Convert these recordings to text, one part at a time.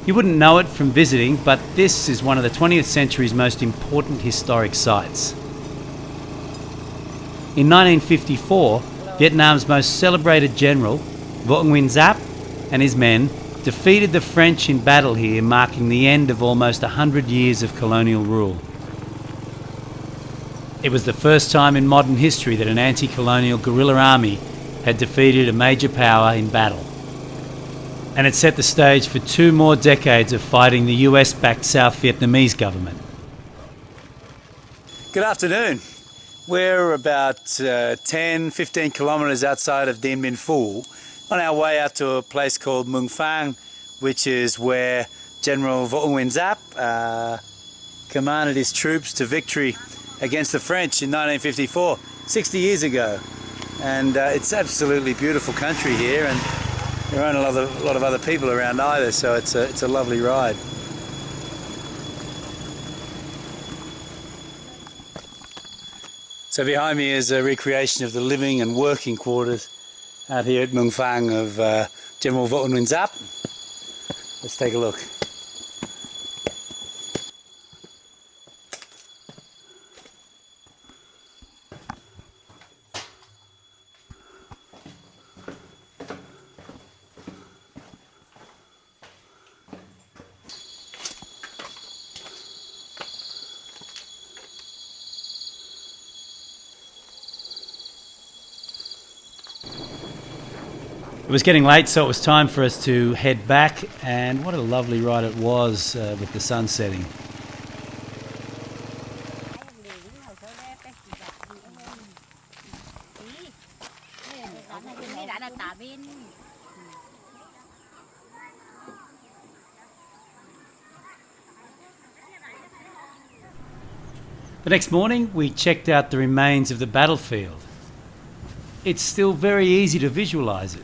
You wouldn't know it from visiting, but this is one of the 20th century's most important historic sites. In 1954, Vietnam's most celebrated general, Vo Nguyen Giap, and his men defeated the French in battle here, marking the end of almost 100 years of colonial rule. It was the first time in modern history that an anti-colonial guerrilla army had defeated a major power in battle. And it set the stage for 2 more decades of fighting the US-backed South Vietnamese government. Good afternoon. We're about 10-15 kilometres outside of Dien Bien Phu, on our way out to a place called Mung Phang, which is where General Vo Nguyen Giap commanded his troops to victory against the French in 1954, 60 years ago. And it's absolutely beautiful country here, and there aren't a lot of other people around either, so it's a lovely ride. So behind me is a recreation of the living and working quarters out here at Mung Phang of General Vo Nguyen Giap. Let's take a look. It was getting late, so it was time for us to head back, and what a lovely ride it was with the sun setting. The next morning, we checked out the remains of the battlefield. It's still very easy to visualise it.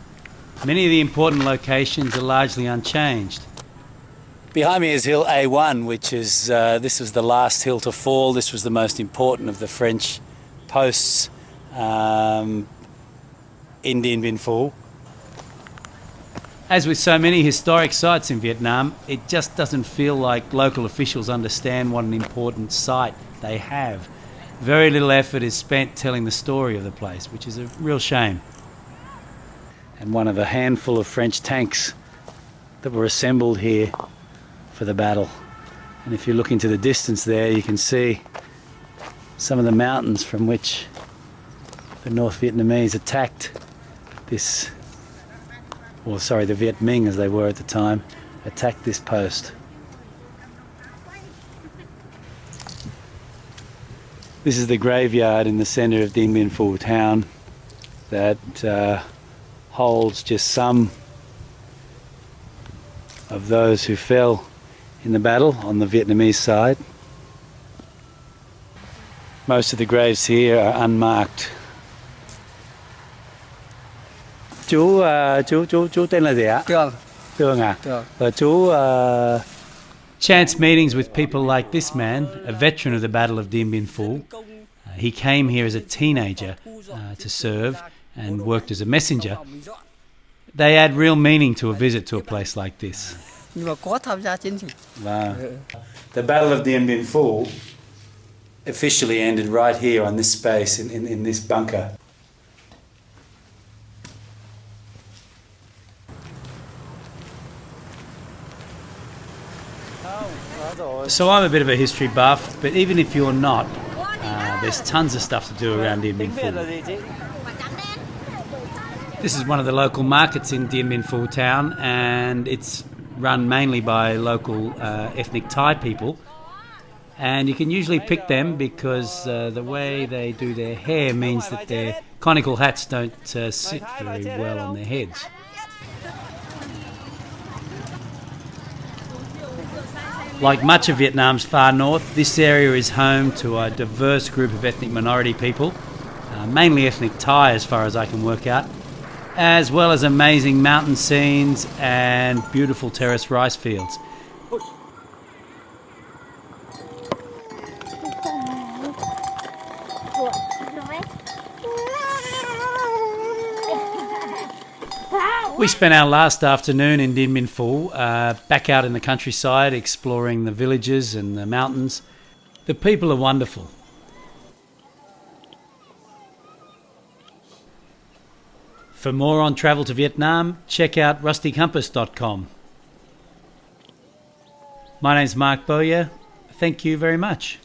Many of the important locations are largely unchanged. Behind me is Hill A1, which is, this was the last hill to fall. This was the most important of the French posts in Dien Bien Phu. As with so many historic sites in Vietnam, it just doesn't feel like local officials understand what an important site they have. Very little effort is spent telling the story of the place, which is a real shame. And one of a handful of French tanks that were assembled here for the battle. And if you look into the distance there, you can see some of the mountains from which the North Vietnamese attacked this, or sorry, the Viet Minh as they were at the time, attacked this post. This is the graveyard in the centre of Dien Bien Phu town that holds just some of those who fell in the battle on the Vietnamese side. Most of the graves here are unmarked. Chú tên là gì ạ? Trương à? Và chú Chance meetings with people like this man, a veteran of the Battle of Dien Bien Phu. He came here as a teenager to serve and worked as a messenger. They add real meaning to a visit to a place like this. Wow. The Battle of Dien Bien Phu officially ended right here on this space, in this bunker. So I'm a bit of a history buff, but even if you're not, there's tons of stuff to do around Dien Bien Phu. This is one of the local markets in Dien Bien Phu town, and it's run mainly by local ethnic Thai people. And you can usually pick them because the way they do their hair means that their conical hats don't sit very well on their heads. Like much of Vietnam's far north, this area is home to a diverse group of ethnic minority people, mainly ethnic Thai as far as I can work out, as well as amazing mountain scenes and beautiful terraced rice fields. We spent our last afternoon in Dien Bien Phu, back out in the countryside, exploring the villages and the mountains. The people are wonderful. For more on travel to Vietnam, check out rustycompass.com. My name's Mark Bowyer. Thank you very much.